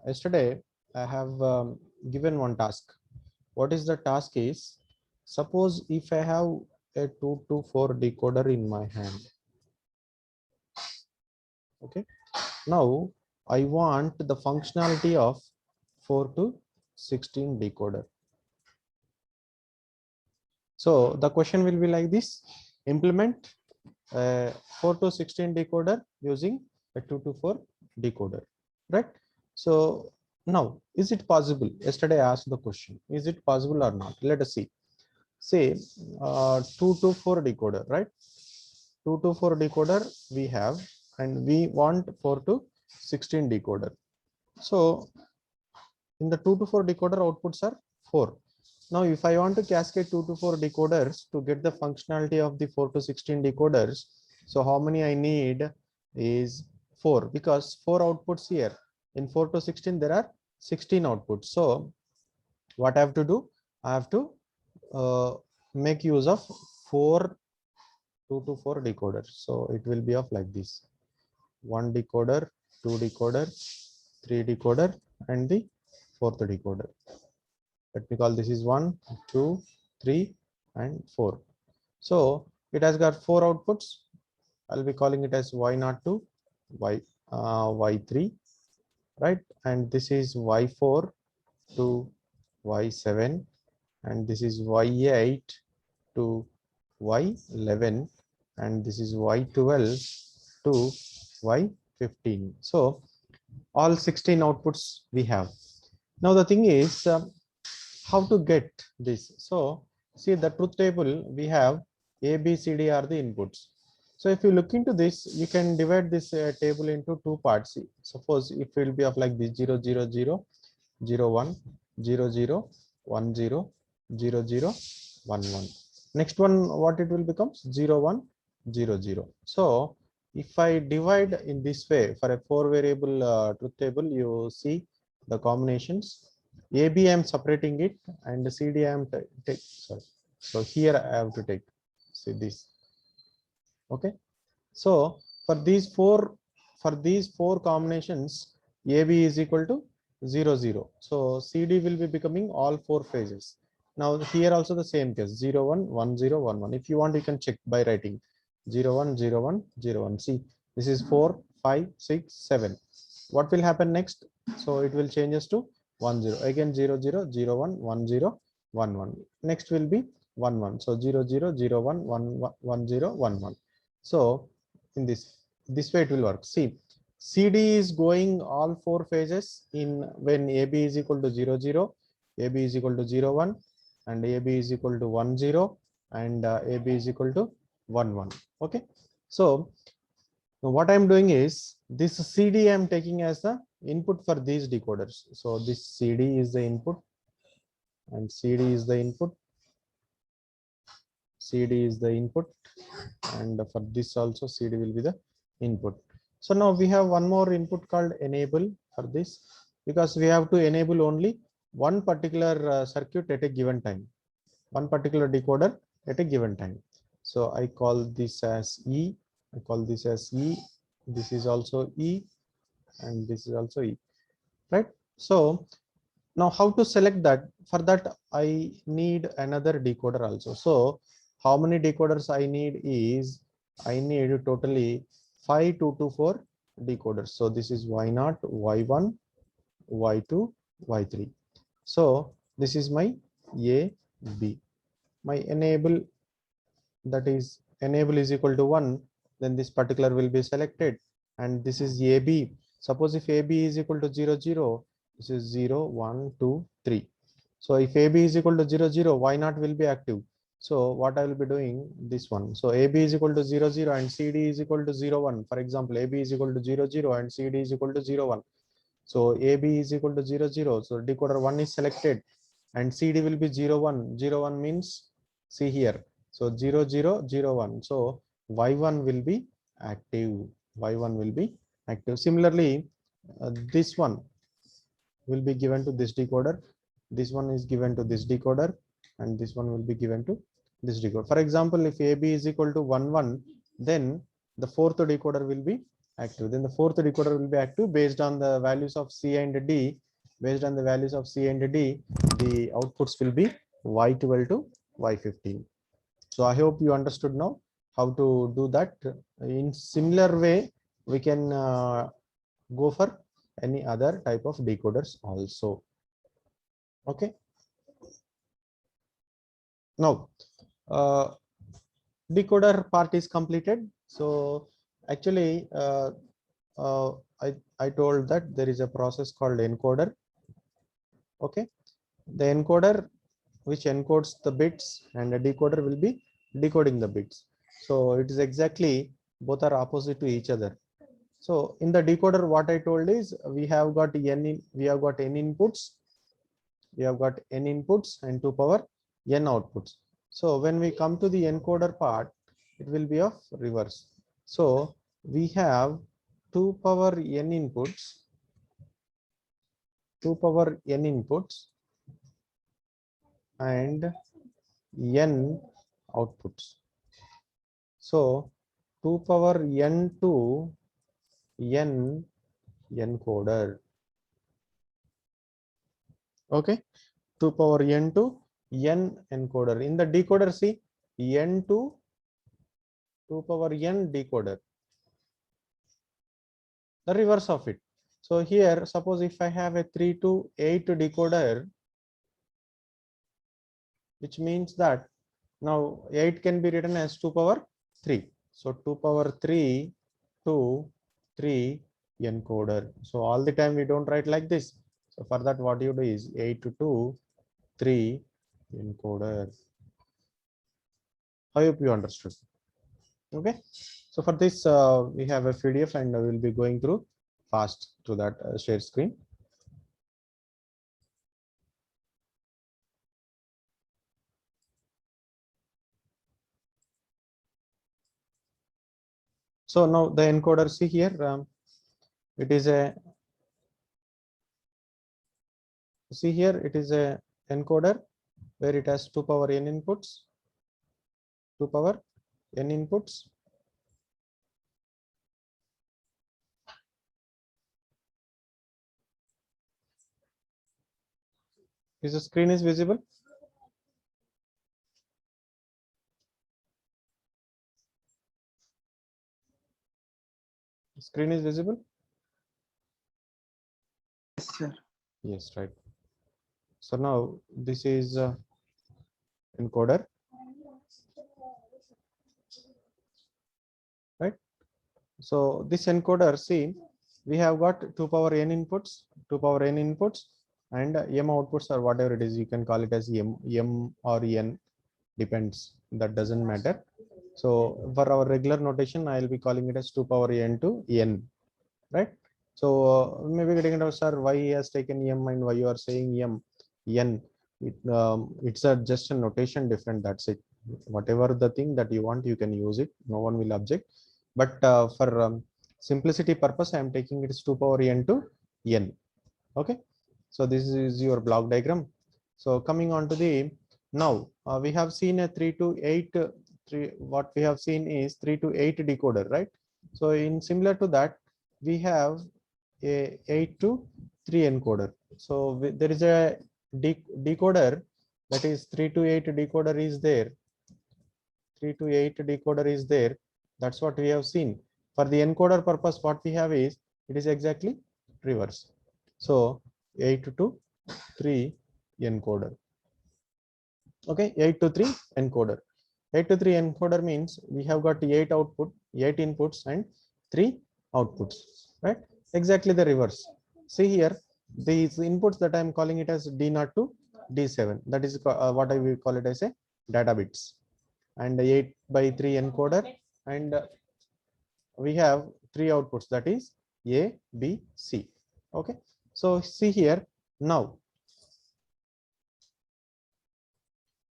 yesterday I have given one task. What is the task is, suppose if I have a 2 to 4 decoder in my hand. Okay. Now I want the functionality of 4 to 16 decoder. So the question will be like this: implement 4 to 16 decoder using a 2 to 4 decoder, right? So now, is it possible? Yesterday I asked the question, is it possible or not? Let us see. Say 2 to 4 decoder, right? 2 to 4 decoder we have, and we want 4 to 16 decoder. So in the 2 to 4 decoder, outputs are 4. Now if I want to cascade 2 to 4 decoders to get the functionality of the 4 to 16 decoders, so how many I need is 4, because 4 outputs here. In 4 to 16 there are 16 outputs. So what I have to do? I have to make use of 4 2 to 4 decoders. So it will be of like this: 1 decoder, 2 decoder, 3 decoder, and the 4th decoder. Let me call this is 1, 2, 3, and 4. So it has got 4 outputs. I'll be calling it as Y02, Y3, right? And this is Y4 to Y7, and this is Y8 to Y11, and this is Y12 to Y15. So all 16 outputs we have. Now the thing is, how to get this? So see, the truth table, we have A, B, C, D are the inputs. So if you look into this, you can divide this table into 2 parts. Suppose if it will be of like this: 0, 0, 0, 0, 1, 0, 0, 1, 0, 0, 0, 1, 1. Next one, what it will become? 0, 1, 0, 0. So if I divide in this way for a 4 variable truth table, you see the combinations. AB I am separating it, and CD I am take. Sorry. So here I have to take. See this. Okay. So for these four combinations, AB is equal to 0, 0. So CD will be becoming all 4 phases. Now here also the same case: 0, 1, 1, 0, 1, 1. If you want, you can check by writing 0, 1, 0, 1, 0, 1. See, this is 4, 5, 6, 7. What will happen next? So it will changes to 1, 0. Again 0, 0, 0, 1, 1, 0, 1, 1. Next will be 1, 1. So 0, 0, 0, 1, 1, 1, 0, 1, 1. So in this way it will work. See, CD is going all 4 phases in when AB is equal to 0, 0, AB is equal to 0, 1, and AB is equal to 1, 0, and AB is equal to 1, 1. Okay. So what I'm doing is, this CD I'm taking as the input for these decoders. So this CD is the input, and CD is the input, CD is the input, and for this also CD will be the input. So now we have one more input called enable for this, because we have to enable only one particular circuit at a given time, one particular decoder at a given time. So I call this as E, I call this as E, this is also E, and this is also E, right? So now how to select that? For that I need another decoder also. So how many decoders I need is, I need totally 5 2 to 4 decoders. So this is Y0, Y1, Y2, Y3. So this is my A, B. My enable, that is enable is equal to 1, then this particular will be selected, and this is AB. Suppose if AB is equal to 0, 0, this is 0, 1, 2, 3. So if AB is equal to 0, 0, Y0 will be active. So what I will be doing, this one. So AB is equal to 0, 0, and CD is equal to 0, 1. For example, AB is equal to 0, 0, and CD is equal to 0, 1. So AB is equal to 0, 0. So decoder 1 is selected, and CD will be 0, 1. 0, 1 means, see here. So 0, 0, 0, 1. So Y1 will be active. Y1 will be active. Similarly, this one will be given to this decoder. This one is given to this decoder, and this one will be given to this decoder. For example, if AB is equal to 1, 1, then the 4th decoder will be active. Then the fourth decoder will be active based on the values of C and D. Based on the values of C and D, the outputs will be Y12 to Y15. So I hope you understood now how to do that. In similar way, we can go for any other type of decoders also. Okay. Now, decoder part is completed. So actually, I told that there is a process called encoder. Okay, the encoder which encodes the bits, and the decoder will be decoding the bits. So it is exactly both are opposite to each other. So in the decoder, what I told is we have got n inputs, we have got n inputs and 2 power n outputs. So when we come to the encoder part, it will be of reverse. So we have 2 power n inputs, 2 power n inputs and n outputs. So 2 power n to n encoder. Okay, 2 power n to n encoder. In the decoder, see n to 2 power n decoder, the reverse of it. So here, suppose if I have a 3 to 8 decoder, which means that now 8 can be written as 2 power 3. So 2 power 3 to 3 encoder. So all the time we don't write like this. So for that, what you do is 8 to 2, 3 encoder. I hope you understood. Okay. So for this, we have a PDF and we will be going through fast to that share screen. So now the encoder, see here, it is a, see here, it is a encoder where it has 2 power n inputs, 2 power n inputs. Is the screen is visible? Screen is visible? Yes, sir. Yes, right. So now this is encoder, right? So this encoder, see, we have got 2 power n inputs, 2 power n inputs, and m outputs, or whatever it is, you can call it as m or n, depends. That doesn't matter. So for our regular notation, I will be calling it as 2 power n to n, right? So maybe getting into, sir, why he has taken m and why you are saying n? It's a just a notation different. That's it. Whatever the thing that you want, you can use it. No one will object. But for simplicity purpose, I am taking it as 2 power n to n. Okay. So this is your block diagram. So coming on to the now, we have seen a 3 to 8. What we have seen is 3 to 8 decoder, right? So in similar to that, we have a 8 to 3 encoder. So there is a decoder, that is 3 to 8 decoder is there. 3 to 8 decoder is there. That's what we have seen. For the encoder purpose, what we have is, it is exactly reverse. So 8 to 3 encoder. Okay, 8 to 3 encoder. 8 to 3 encoder means we have got 8 inputs and 3 outputs, right? Exactly the reverse. See here, these inputs that I am calling it as D0 to D7. That is what I will call it as a data bits. And 8 by 3 encoder, and we have 3 outputs, that is A, B, C. Okay. So see here, now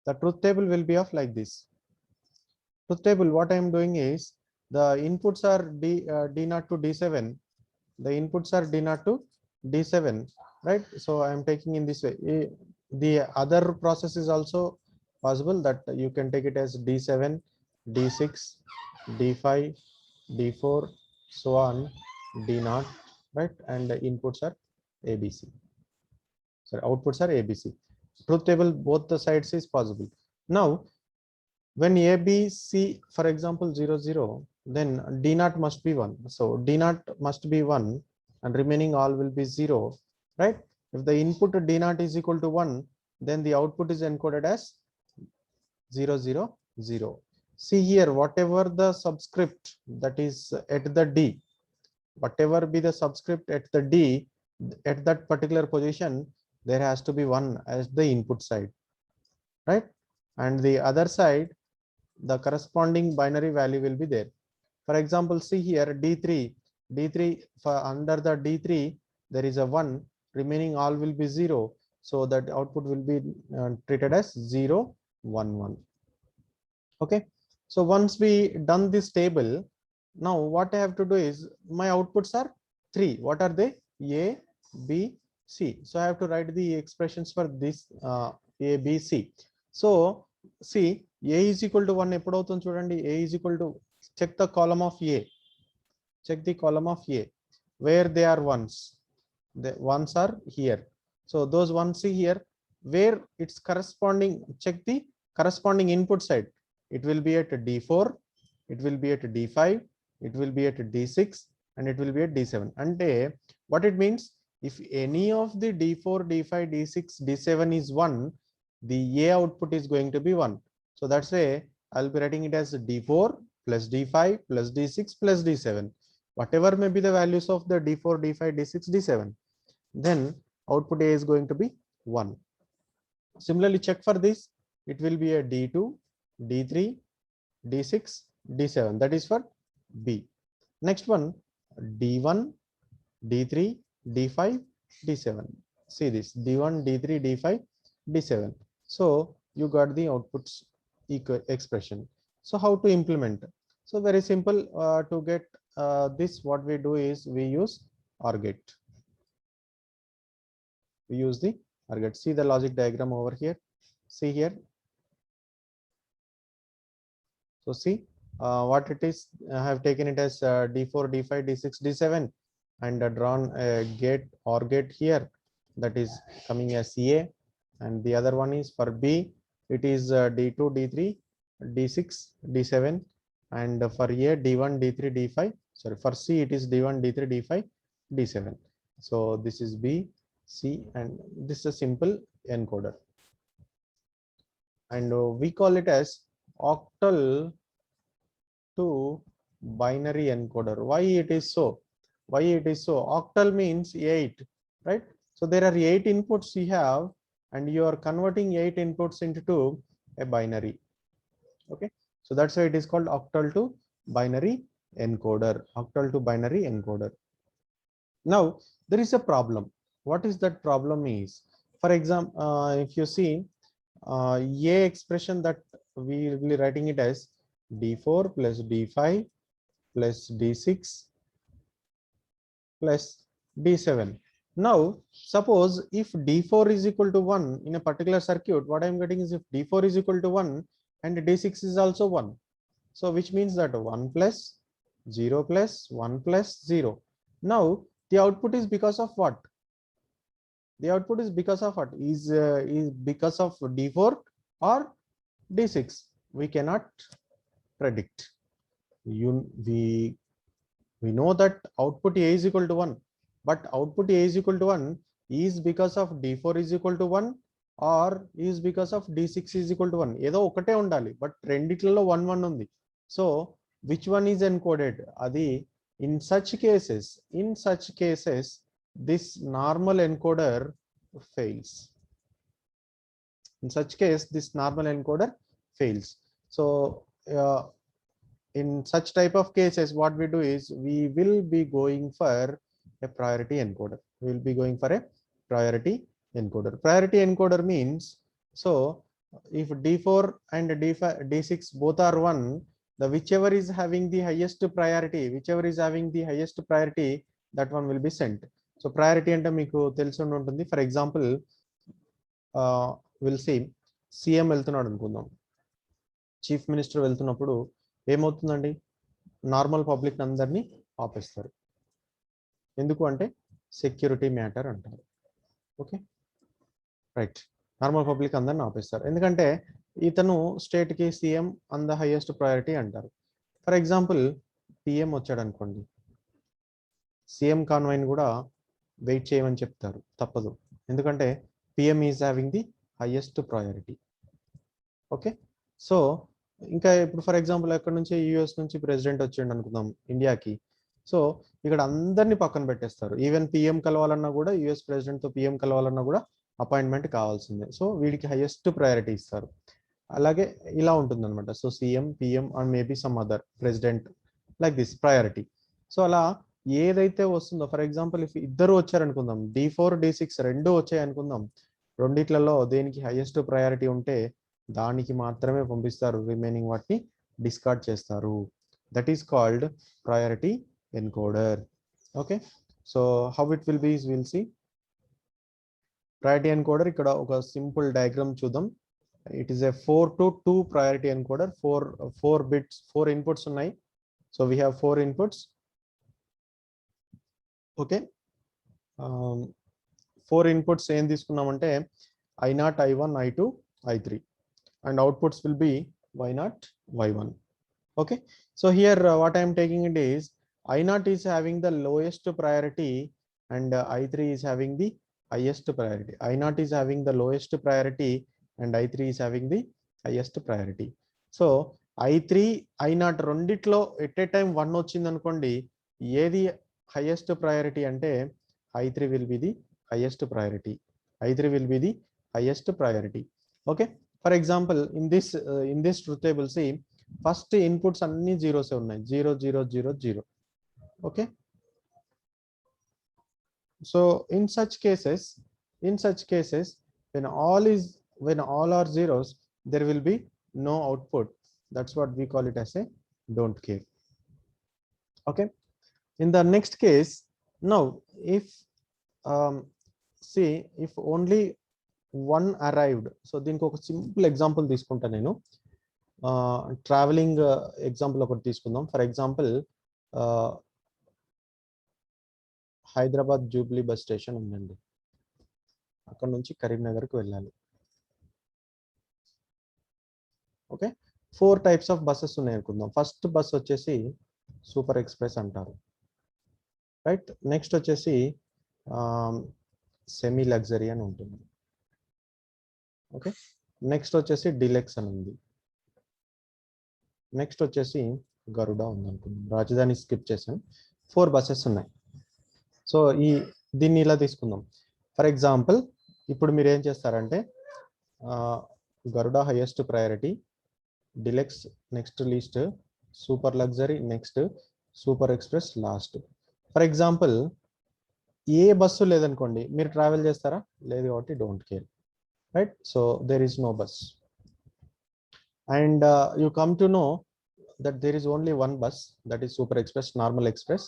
the truth table will be of like this. Truth table, what I am doing is, the inputs are D0 to D7. The inputs are D0 to D7, right? So I am taking in this way. The other process is also possible, that you can take it as D7, D6, D5, D4, so on D naught, right? And the inputs are ABC. Sorry, outputs are ABC. Truth table both the sides is possible. Now, when ABC, for example, 0, 0, then D naught must be 1. So D naught must be 1 and remaining all will be 0, right? If the input D naught is equal to 1, then the output is encoded as 0, 0, 0. See here, whatever the subscript that is at the D, whatever be the subscript at the D, at that particular position, there has to be 1 as the input side, right? And the other side, the corresponding binary value will be there. For example, see here D3 for under the D3 there is a 1, remaining all will be 0, so that output will be treated as 0, 1, 1. Okay, so once we done this table, now what I have to do is my outputs are 3. What are they? A, B, C. So I have to write the expressions for this A, B, C. So see, A is equal to 1 ఎప్పుడు అవుతుంది చూడండి. A is equal to, check the column of A, check the column of A where they are ones. The ones are here, so those ones see here where it's corresponding. Check the corresponding input side. It will be at D4, it will be at D5, it will be at D6, and it will be at D7. And what it means, if any of the D4, D5, D6, D7 is 1, the A output is going to be 1. So that's why I'll be writing it as D4 plus D5 plus D6 plus D7. Whatever may be the values of the D4, D5, D6, D7, then output A is going to be 1. Similarly, check for this. It will be a D2, D3, D6, D7. That is for B. Next one, D1, D3, D5, D7. See this, D1, D3, D5, D7. So you got the outputs expression. So how to implement? So very simple. To get this, what we do is we use OR gate. We use the OR gate. See the logic diagram over here. See here. So see what it is. I have taken it as D4, D5, D6, D7, and drawn a gate OR gate here. That is coming as A, and the other one is for B. It is D2, D3, D6, D7, and for A D1, D3, D5. Sorry, for C it is D1, D3, D5, D7. So this is B, C, and this is a simple encoder, and we call it as octal to binary encoder. Why it is so? Why it is so? Octal means 8, right? So there are 8 inputs you have, and you are converting 8 inputs into a binary. Okay, so that's why it is called octal to binary encoder. Octal to binary encoder. Now there is a problem. What is that problem is? For example, if you see A expression, that we will be writing it as D4 plus D5 plus D6 plus D7. Now suppose if D4 is equal to 1 in a particular circuit, what I am getting is if D4 is equal to 1 and D6 is also 1. So which means that 1 plus 0 plus 1 plus 0. Now the output is because of what? The output is because of what? Is because of D4 or D6? We cannot predict. We know that output A is equal to 1, but output A is equal to 1 is because of D4 is equal to 1 or is because of D6 is equal to 1. ఏదో ఒకటే ఉండాలి, but రెండిట్లలో 1 1 ఉంది. So which one is encoded? Adi in such cases this normal encoder fails. In such case this normal encoder fails. So in such type of cases, what we do is we will be going for a priority encoder. We will be going for a priority encoder. Priority encoder means, so if D4 and D5, D6 both are 1, the whichever is having the highest priority, that one will be sent. So priority ante meeku telusundi untundi. For example, we'll see CM వెళ్తున్నాడు అనుకుందాం. Chief minister వెళ్తున్నప్పుడు ఏమవుతుందండి, normal public అందరినీ ఆపేస్తారు. ఎందుకు అంటే security matter అంటారు. Okay right. Normal public అందరిని ఆపేస్తారు ఎందుకంటే ఇతను స్టేట్కి CM on the highest priority అంటారు. ఫర్ ఎగ్జాంపుల్ పిఎం వచ్చాడు అనుకోండి, సీఎం కాన్వాయ్ని కూడా వెయిట్ చేయమని చెప్తారు, తప్పదు. ఎందుకంటే PM is having the highest priority. Okay so ఇంకా ఇప్పుడు ఫర్ ఎగ్జాంపుల్ ఎక్కడి నుంచి యూఎస్ నుంచి ప్రెసిడెంట్ వచ్చిండు అనుకుందాం ఇండియాకి. సో ఇక్కడ అందరినీ పక్కన పెట్టేస్తారు. ఈవెన్ పిఎం కలవాలన్నా కూడా, యూఎస్ ప్రెసిడెంట్తో పిఎం కలవాలన్నా కూడా అపాయింట్మెంట్ కావాల్సిందే. సో వీడికి హైయెస్ట్ ప్రయారిటీ ఇస్తారు. అలాగే ఇలా ఉంటుంది అనమాట. So CM, PM and maybe some other president like this priority. So అలా ఏదైతే వస్తుందో, ఫర్ ఎగ్జాంపుల్ ఇఫ్ ఇద్దరు వచ్చారనుకుందాం, D4 D6 రెండు వచ్చాయి అనుకుందాం, రెండిట్లలో దేనికి హైయెస్ట్ ప్రయారిటీ ఉంటే దానికి మాత్రమే పంపిస్తారు, రిమైనింగ్ వాటిని డిస్కార్డ్ చేస్తారు. That is called priority encoder. Okay so how it will be will see. Priority encoder ఇక్కడ ఒక సింపుల్ డయాగ్రామ్ చూద్దాం. It is a 4 to 2 priority encoder. Four bits, 4 inputs ఉన్నాయి. So we have 4 inputs. Okay, 4 inputs ఏం తీసుకున్నామంటే I0, I1, I2, I3 and outputs will be Y0, Y1. Okay, so here what I am taking it is I0 is having the lowest priority and I3 is having the highest priority. I0 is having the lowest priority and I3 is having the highest priority. So I3, I0 రెండిట్లో at a time 1 వచ్చింది అనుకోండి, ఏది highest priority అంటే I3 will be the highest priority. I3 will be the highest priority. Okay, for example in this truth table, see first inputs అన్ని zeros ఉన్నాయి, 0 0 0 0. Okay, so in such cases when all are zeros, there will be no output. That's what we call it as a don't care. Okay, in the next case, now if see if only one arrived, so దీనికి ఒక simple example తీసుకుంటా నేను. Travelling example ఒకటి తీసుకుందాం. For example Hyderabad Jubilee bus station ఉందండి, అక్కడ నుంచి కరీంనగర్కి వెళ్ళాలి. ఓకే, 4 types ఆఫ్ బస్సెస్ ఉన్నాయి అనుకుందాం. ఫస్ట్ బస్ వచ్చేసి సూపర్ ఎక్స్ప్రెస్ అంటారు, రైట్. నెక్స్ట్ వచ్చేసి సెమీ లగ్జరీ అని ఉంటుంది. ఓకే, నెక్స్ట్ వచ్చేసి డిలెక్స్ అని ఉంది. నెక్స్ట్ వచ్చేసి గరుడ ఉంది అనుకుందాం. రాజధాని స్కిప్ చేసాం. 4 బస్సెస్ ఉన్నాయి. సో దీన్ని ఇలా తీసుకుందాం. ఫర్ ఎగ్జాంపుల్ ఇప్పుడు మీరు ఏం చేస్తారంటే Garuda highest priority, deluxe next least, super luxury next, super express last. For example ఏ బస్సు లేదనుకోండి, మీరు ట్రావెల్ చేస్తారా? లేదు కాబట్టి don't care, right. So there is no bus and you come to know that there is only one bus, that is super express, normal express,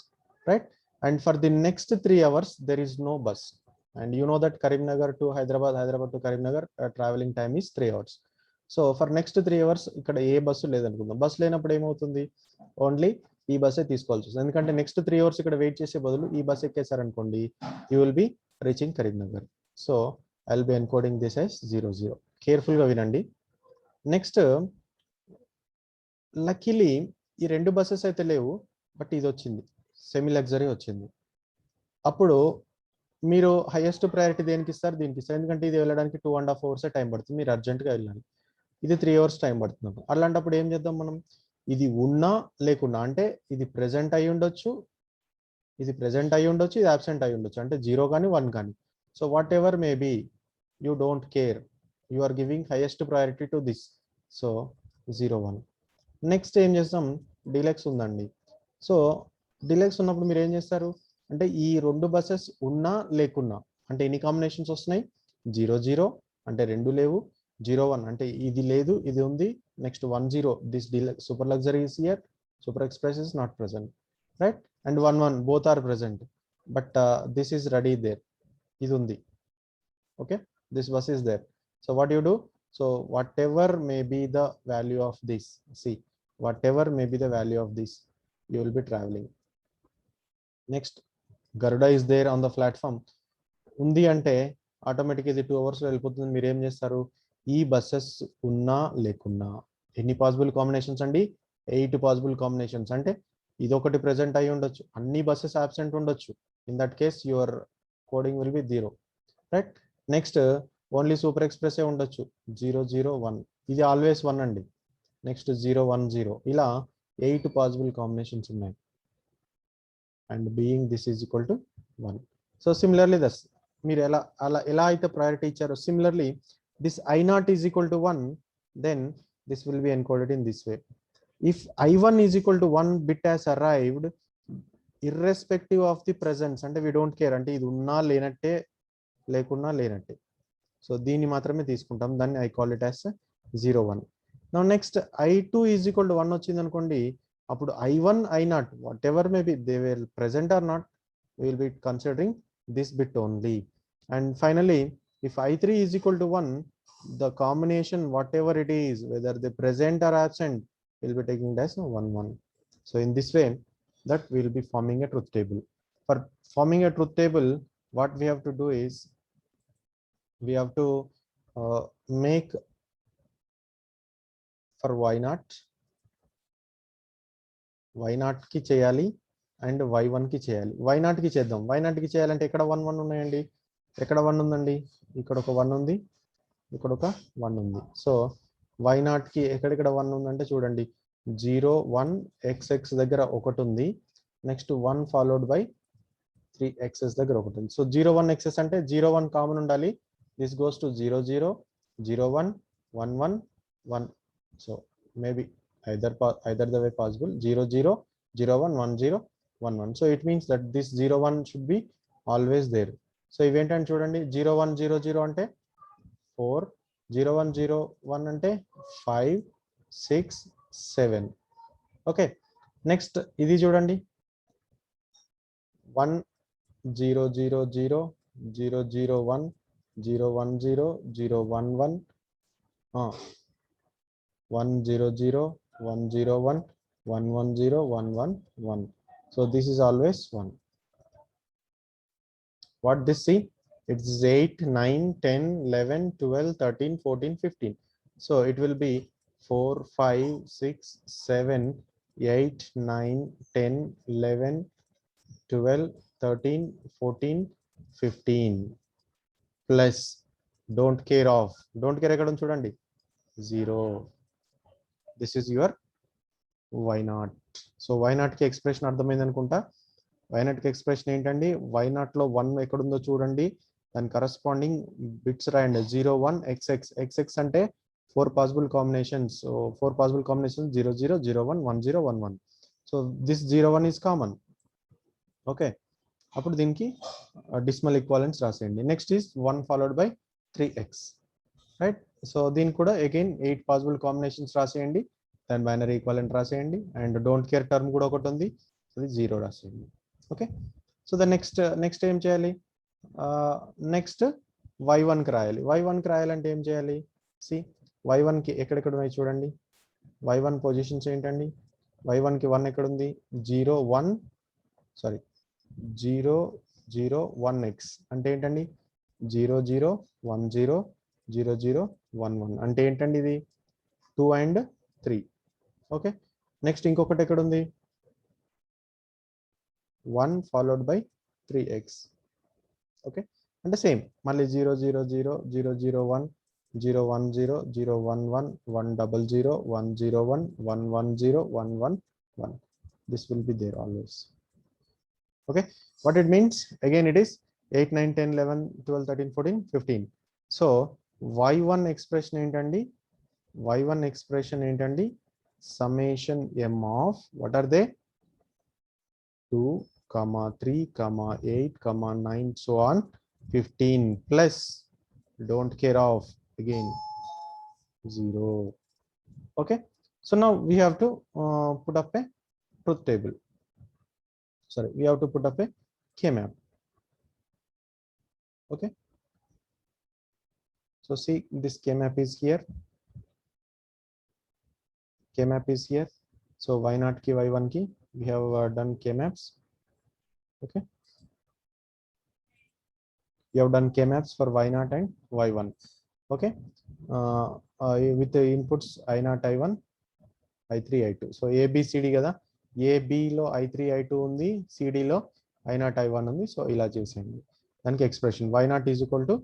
right? And for the next 3 hours there is no bus, and you know that Karimnagar to Hyderabad to Karimnagar traveling time is 3 hours. So for next 3 hours ఇక్కడ ఏ bus లేదనుకుందాం. Bus లేనప్పుడు ఏమవుతుంది, only ఈ బస్సే తీసుకోవాల్సి వస్తుంది. ఎందుకంటే next 3 hours ఇక్కడ wait చేసే బదులు ఈ బస్ ఎక్కేసారనుకోండి, you will be reaching Karimnagar. So I will be encoding this as 00. కేర్ఫుల్గా వినండి. నెక్స్ట్ లక్కీలీ ఈ 2 బస్సెస్ అయితే లేవు, బట్ ఇది వచ్చింది, సెమీ లగ్జరీ వచ్చింది. అప్పుడు మీరు హైయెస్ట్ ప్రయారిటీ దేనికి ఇస్తారు? దీనికి ఇస్తారు. ఎందుకంటే ఇది వెళ్ళడానికి 2.5 hours టైం పడుతుంది, మీరు అర్జెంట్గా వెళ్ళాలి. ఇది 3 hours టైం పడుతుంది. అలాంటప్పుడు ఏం చేద్దాం మనం, ఇది ఉన్నా లేకున్నా, అంటే ఇది ప్రెజెంట్ అయి ఉండొచ్చు, ఇది అబ్సెంట్ అయి ఉండొచ్చు, అంటే 0 కానీ 1 కానీ. So whatever may be, you don't care, you are giving highest priority to this. So 0 1. Next ఏం చేస్తాం, డిలెక్స్ ఉందండి. సో డిలెక్స్ ఉన్నప్పుడు మీరు ఏం చేస్తారు అంటే ఈ 2 బస్సెస్ ఉన్నా లేకున్నా, అంటే ఎన్ని కాంబినేషన్స్ వస్తున్నాయి, 0 0 అంటే 2 లేవు, 0 1 అంటే ఇది లేదు ఇది ఉంది, next 1 0 this deluxe super luxury is here, super express is not present, right. And 1 1 both are present, but this is ready there, ఇది ఉంది. Okay, this bus is there. So what you do, so whatever may be the value of this, see whatever may be the value of this, you will be traveling. Next Garuda is there on the platform ఉంది అంటే automatic ఇది 2 hours లో వెళ్ళిపోతుంది. మీరు ఏం చేస్తారు, ఈ buses ఉన్నా లేకున్నా ఎన్ని పాసిబుల్ కాంబినేషన్స్ అండి, 8 పాసిబుల్ కాంబినేషన్స్. అంటే ఇది ఒకటి ప్రెసెంట్ అయి ఉండొచ్చు, అన్ని బస్సెస్ అబ్సెంట్ ఉండొచ్చు. In that case your coding will be 0, right. Next only super express ఏ ఉండొచ్చు, 001, ఇది ఆల్వేస్ 1 అండి. నెక్స్ట్ 010, ఇలా 8 పాసిబుల్ కాంబినేషన్స్ ఉన్నాయి. And being this is equal to 1. So similarly thus మీరు ఎలా అయితే ప్రయారిటీ ఇచ్చారో, similarly this I0 is equal to 1, then this will be encoded in this way. If I1 is equal to 1 bit has arrived irrespective of the presence, అంటే we don't care, అంటే ఇది ఉన్నా లేనట్టే లేకున్నా లేనట్టే. సో దీన్ని మాత్రమే తీసుకుంటాం, దాన్ని I call it as 01. Now next I2 is equal to 1 వచ్చింది అనుకోండి, అప్పుడు I1 I0 whatever may be they will present or not, will be considering this bit only. And finally, if I3 is equal to 1, the combination whatever it is, whether they present or absent, will be taking it as 1 1. So in this way that we will be forming a truth table. For forming a truth table, what we have to do is we have to make for y0 కి చేయాలి and y1 కి చేయాలి. y0 కి చేద్దాం. y0 కి చేయాలంటే ఎక్కడ 1 1 ఉన్నాయండి, ఎక్కడ 1 ఉందండి, ఇక్కడ ఒక 1 ఉంది, ఇక్కడ ఒక 1 ఉంది. సో y0 కి ఎక్కడెక్కడ 1 ఉందంటే చూడండి, 0 1 xx దగ్గర ఒకటి ఉంది, నెక్స్ట్ 1 ఫాలోడ్ బై 3xs దగ్గర ఒకటి ఉంది. సో 0 1 xs అంటే 0 1 కామన్ ఉండాలి. This goes to 0 0 0 1 1 1 1. So maybe either the way possible, 0 0 0 1 1 0 1 1. So it means that this 0 1 should be always there. So ఇవేంటంటే చూడండి, 0 1 0 0 అంటే 4, 0 1 0 1 అంటే 5 6 7. ఓకే, నెక్స్ట్ ఇది చూడండి, 1 0 0 0 0 0 1 0 1 0 0 1 1 1 0 0 1 0 1 1 1 0 1 1 1. So this is always 1. What this see? It's 8 9 10 11 12 13 14 15. So it will be 4 5 6 7 8 9 10 11 12 13 14 15 plus don't care ఎక్కడ ఉంది చూడండి, 0. This is your y0. So y0 కి ఎక్స్ప్రెషన్ అర్థమైంది అనుకుంటా. y0 కి ఎక్స్ప్రెషన్ ఏంటండి, y0 లో 1 ఎక్కడుందో చూడండి, దాని కరస్పాండింగ్ బిట్స్ రాయండి, 0 1 xx. xx అంటే 4 possible combinations. So 4 possible combinations 0 0 0 1 1 0 1 1. So this 0 1 is common. Okay, అప్పుడు దీనికి డిసిమల్ ఈక్వాలెంట్స్ రాసేయండి. Next is 1 followed by 3x, right. So దీనికి కూడా అగైన్ 8 పాసిబుల్ కాంబినేషన్స్ రాసేయండి, దాని బైనరీ ఈక్వాలెంట్ రాసేయండి, అండ్ డోంట్ కేర్ టర్మ్ కూడా ఒకటి ఉంది, అది 0 రాసేయండి. ఓకే, సో ద నెక్స్ట్ ఏం చేయాలి, నెక్స్ట్ y1 కి రాయాలి. y1 కి రాయాలంటే ఏం చేయాలి, సి y1 కి ఎక్కడెక్కడ ఉన్నాయి చూడండి, y1 పొజిషన్స్ ఏంటండి, y1 కి 1 ఎక్కడ ఉంది, 0 1 సారీ 0 0 1x అంటే ఏంటండి, 0 0 1 0 0 0 1 1 అంటే ఏంటండి, ఇది 2 and 3. ఓకే, నెక్స్ట్ ఇంకొకటి ఎక్కడ ఉంది, 1 ఫాలోడ్ బై 3x. ఓకే, అంటే సేమ్ మళ్ళీ 0 0 0 0 0 1 0 1 0 0 1 1 1 0 0 1 0 1 1 1 0 1 1 1. This will be there always. Okay, what it means, again it is 8 9 10 11 12 13 14 15. So y1 expression ఏంటండి, y1 expression ఏంటండి, summation m of what are they, 2 3 8 9 so on 15 plus don't care of again 0. Okay, so now we have to put up a truth table, sorry, we have to put up a k-map. Okay, so see this k-map is here, k-map is here. So y0 ki y1 ki we have done k-maps. Okay, you have done k maps for y0 and y1. Okay, with the inputs i0 i1 i3 i2. So ABCD కదా, ఏబిలో i3 i2 ఉంది, సిడిలో i0 i1 ఉంది. So ఇలా చేసేయండి. దానికి expression y0 is equal to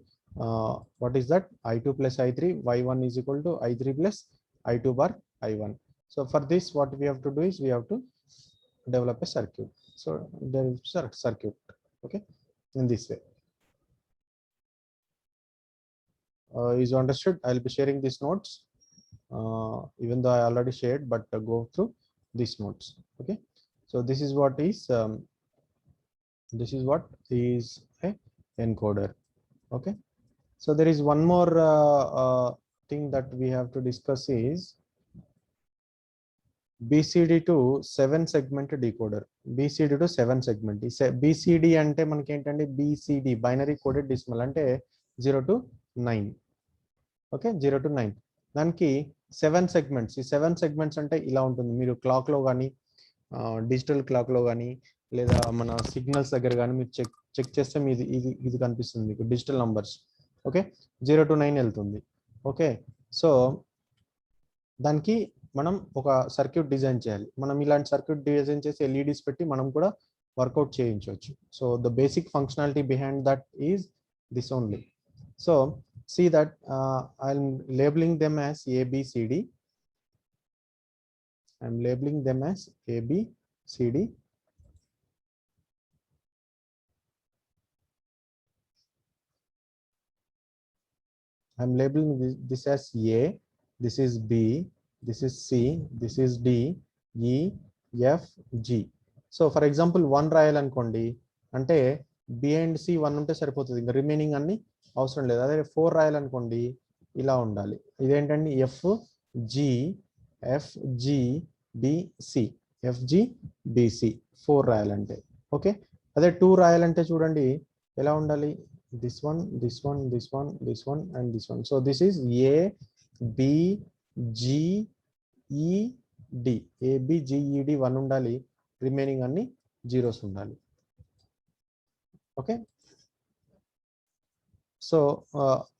what is that i2 plus i3, y1 is equal to i3 plus i2 bar i1. So for this what we have to do is we have to develop a circuit. So there is circuit, okay, in this way. Is understood? I'll be sharing these notes, even though I already shared, but go through these notes. Okay, so this is what is a encoder. Okay, so there is one more thing that we have to discuss is BCD to 7 segment decoder. BCD to 7 segment. BCD అంటే మనకి ఏంటంటే BCD binary coded decimal అంటే 0 to 9. Okay, 0 to 9. దానికి 7 segments. ఈ 7 segments అంటే ఇలా ఉంటుంది. మీరు క్లాక్లో కానీ డిజిటల్ క్లాక్లో కానీ లేదా మన సిగ్నల్స్ దగ్గర కానీ మీరు చెక్ చేస్తే మీది ఇది కనిపిస్తుంది మీకు డిజిటల్ నంబర్స్. ఓకే, 0 to 9 వెళ్తుంది. ఓకే, సో దానికి మనం ఒక సర్క్యూట్ డిజైన్ చేయాలి. మనం ఇలాంటి సర్క్యూట్ డిజైన్ చేసి ఎల్ఈడీస్ పెట్టి మనం కూడా వర్కౌట్ చేయించవచ్చు. So the basic functionality behind that is this only. So see that I'm labeling them as ABCD. I'm labeling them as ABCD. I'm labeling this as A, this is B, this is C, this is D, E, F, G. So for example 1 రాయాలనుకోండి అంటే B and C 1 ఉంటే సరిపోతుంది, ఇంకా remaining అన్ని అవసరం లేదు. అదే 4 రాయాలనుకోండి ఇలా ఉండాలి. ఇదేంటండి F G BC, FG BC 4 రాయాలంటే. ఓకే, అదే 2 రాయాలంటే చూడండి ఎలా ఉండాలి, this one this one this one this one and this one. So this is A B G E D, ABGED 1 ఉండాలి, రిమైనింగ్ అన్ని జీరోస్ ఉండాలి. Okay, so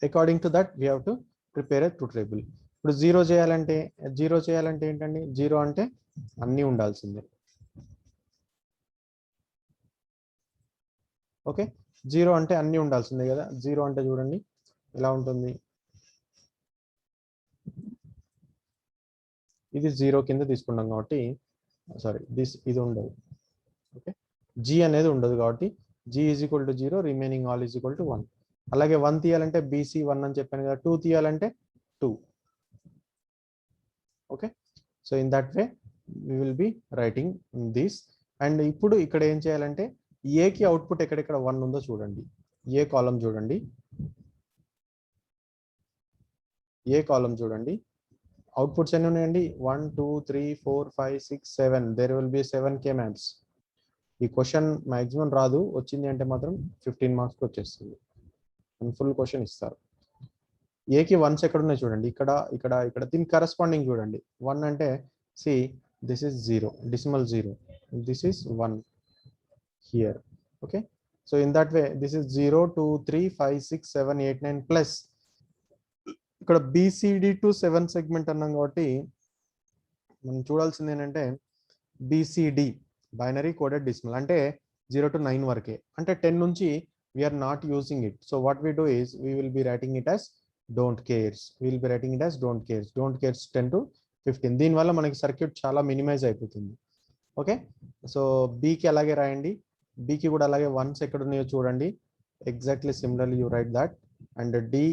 according to that we have to prepare a truth table. ఇప్పుడు zero చేయాలంటే ఏంటండి, zero అంటే అన్నీ ఉండాల్సిందే. Okay, zero అంటే అన్నీ ఉండాల్సిందే కదా. జీరో అంటే చూడండి ఎలా ఉంటుంది, ఇది జీరో కింద తీసుకున్నాం కాబట్టి సారీ ఇది ఉండదు. ఓకే, జీ అనేది ఉండదు కాబట్టి G is equal to 0, remaining all is equal to 1. అలాగే 1 తీయాలంటే బీసీ 1 అని చెప్పాను కదా, 2 తీయాలంటే 2. Okay, so in that way we will be writing this. And ఇప్పుడు ఇక్కడ ఏం చేయాలంటే ఏకి అవుట్పుట్ ఎక్కడెక్కడ 1 ఉందో చూడండి. ఏ కాలం చూడండి, అవుట్పుట్స్ ఎన్ని ఉన్నాయండి, 1 2 3 4 5 6 7. There will be 7 k maps. ఈ క్వశ్చన్ మాక్సిమం రాదు, వచ్చింది అంటే మాత్రం 15 మార్క్స్కి వచ్చేస్తుంది. ఫుల్ క్వశ్చన్ ఇస్తారు. ఏకి 1s ఎక్కడ ఉన్నాయి చూడండి, ఇక్కడ దీని కరెస్పాండింగ్ చూడండి. 1 అంటే see this is 0, decimal 0, this is 1 here. Okay, so in that way this is 0 2 3 5 6 7 8 9 plus ఇక్కడ BCD టు 7 సెగ్మెంట్ అన్నాం కాబట్టి మనం చూడాల్సింది ఏంటంటే BCD బైనరీ కోడెడ్ డెసిమల్ అంటే 0 to 9 వరకే. అంటే 10 నుంచి we are not using it. So what we do is we will be writing it as don't cares. We will be writing it as don't cares. Don't cares 10 to 15. దీని వల్ల మనకి circuit చాలా minimise అయిపోతుంది. Okay, so బీకి అలాగే రాయండి. బీకి కూడా అలాగే 1s ఎక్కడ ఉన్నాయో చూడండి. Exactly similarly you write that. And D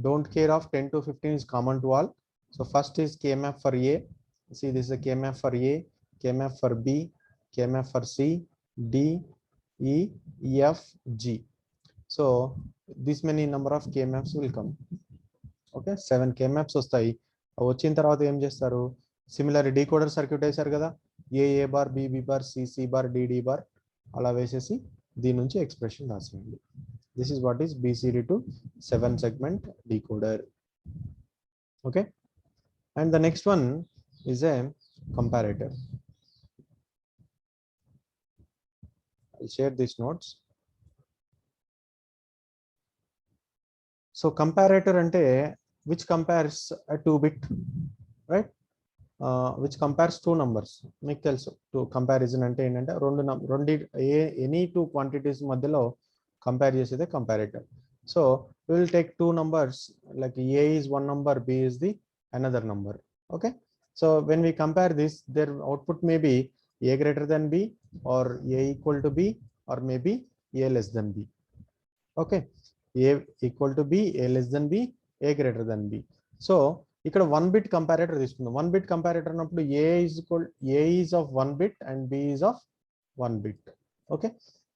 don't care of 10 to 15 is common to all. So first is k map for A. See, this is a k map for A, k map for B, k map for C, D, E, F, G. So this many number of k maps will come. Okay, 7 k maps వస్తాయి. వచ్చిన తర్వాత ఏం చేస్తారు, similar decoder circuit వేశారు కదా, A bar B bar C bar D bar అలా వేసేసి దీని నుంచి ఎక్స్ప్రెషన్ రాసేయండి. This is what is BCD to 7 segment decoder. Okay, and the next one is a comparator. I'll share these notes. So comparator ante which compares a 2-bit, right? Which compares two numbers. మీకు తెలుసు two comparison అంటే ఏంటంటే రెండు any two quantities మధ్యలో compare చేసేదే comparator. So we will take two numbers, like a is one number, b is the another number. Okay, so when we compare this, their output may be a greater than b, or a equal to b, or maybe a less than b. Okay, a equal to b, a less than b, a greater than b. So ఇక్కడ 1 bit comparator తీసుకుందాం. 1 bit comparator అన్నప్పుడు a is of 1 bit and b is of 1 bit. Okay,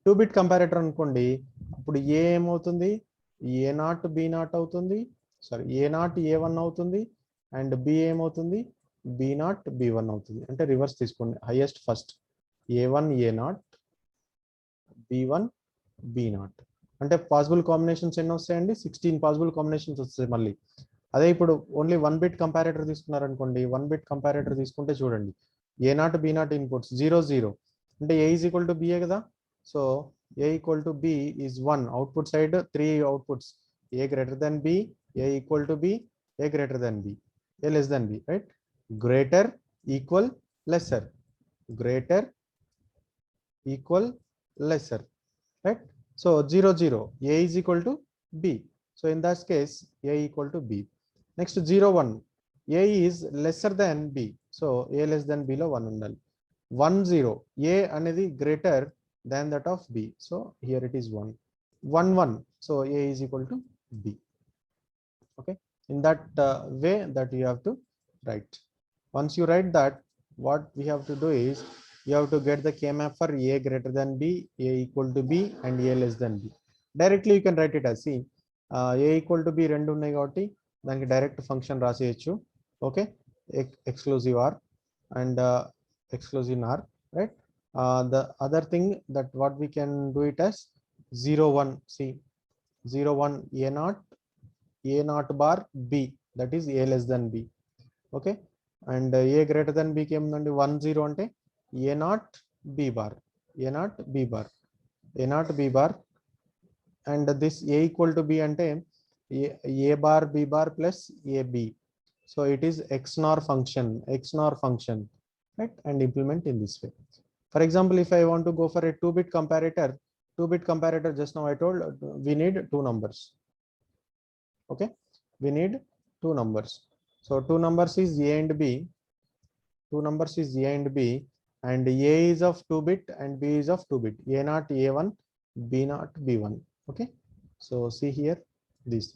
2 bit comparator అనుకోండి, అప్పుడు a ఏమవుతుంది, a0 b0 అవుతుంది, sorry a0 a1 అవుతుంది, and b ఏమవుతుంది, b0 b1 అవుతుంది. అంటే రివర్స్ తీసుకోండి, highest first a1 a0 b1 b0. అంటే పాసిబుల్ కాంబినేషన్స్ ఎన్ని వస్తాయండి, 16 పాసిబుల్ కాంబినేషన్స్ వస్తాయి. మళ్ళీ అదే ఇప్పుడు ఓన్లీ 1 బిట్ కంపారేటర్ తీసుకున్నారు అనుకోండి, 1 బిట్ కంపారేటర్ తీసుకుంటే చూడండి, a0 b0 ఇన్పుట్స్ 0 0, అంటే a is equal to b కదా. So a equal to b is 1, output side 3 outputs, a greater than b, a equal to b, a greater than b, a less than b, right? Greater, equal, lesser, greater, equal, lesser, right? So 0 0, a is equal to b, so in that case a equal to b. Next 0 1, a is lesser than b, so a less than b lo 1 undali. 1 0, a anedi greater than that of b, so here it is 1. 1 1, so a is equal to b. Okay, in that way that you have to write. Once you write that, what we have to do is you have to get the K-map for a greater than b, a equal to b, and a less than b. Directly you can write it as, see, a equal to b రెండు ఉన్నాయి కాబట్టి దానికి direct function రాసేయచ్చు. Okay, exclusive or and exclusive nor, right? The other thing that what we can do it as 0 1, see, 0 1 a0 bar b, that is a less than b. Okay, and a greater than b కేముందండి, 1 0 అంటే a0 b bar, a0 b bar, a0 b bar, and this a equal to b ante a bar b bar plus ab, so it is XNOR function, right? And implement in this way. For example, if I want to go for a 2-bit comparator, just now I told we need two numbers. Okay, we need two numbers, so two numbers is a and b, and a is of 2-bit and b is of 2-bit, a0 a1, b0 b1. Okay, so see here, these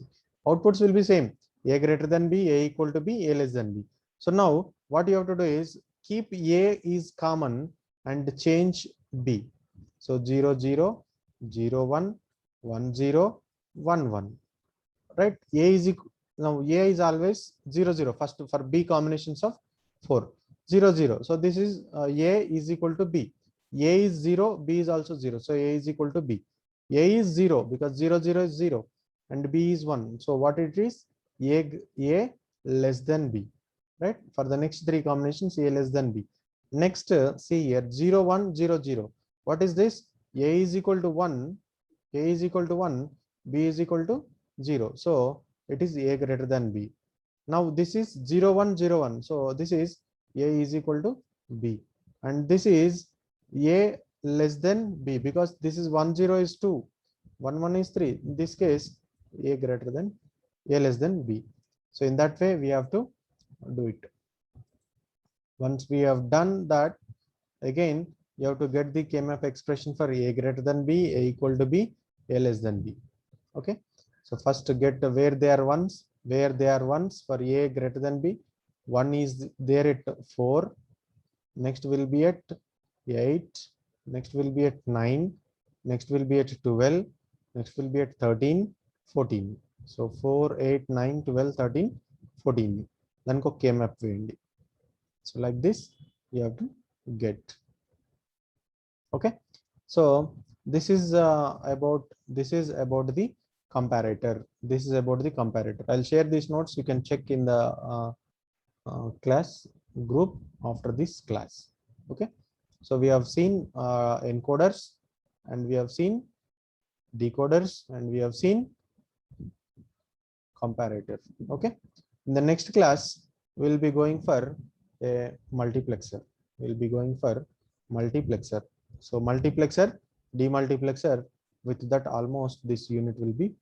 outputs will be same, a greater than b, a equal to b, a less than b. So now what you have to do is keep a is common and change b. So 0 0 0 1 1 0 1 1, right? A is now a is always 0 0 first for b combinations of 4, 0 0. So this is a is equal to b, a is 0, b is also 0, so a is equal to b. A is 0 because 0 0 is 0 and b is 1, so what it is, a less than b, right? For the next three combinations, a less than b. Next see here, 0 1 0 0, what is this? A is equal to 1, a is equal to 1, b is equal to 0, so it is a greater than b. Now this is 0 1 0 1, so this is a is equal to b, and this is a less than b because this is 1 0 is 2, 1 1 is 3, in this case a greater than, a less than b. So in that way we have to do it. Once we have done that, again you have to get the K-map expression for a greater than b, a equal to b, a less than b. Okay, so first to get where they are ones for a greater than b. 1 is there at 4, next will be at 8, next will be at 9, next will be at 12, next will be at 13, 14. So 4 8 9 12 13 14, then go K-map వేయండి. So like this you have to get. Okay, so this is about the comparator. This is about the comparator. I'll share these notes, you can check in the class group after this class. Okay, so we have seen encoders and we have seen decoders, and we have seen comparator. Okay. In the next class, we'll be going for a multiplexer. We'll be going for multiplexer. So multiplexer, demultiplexer, with that almost this unit will be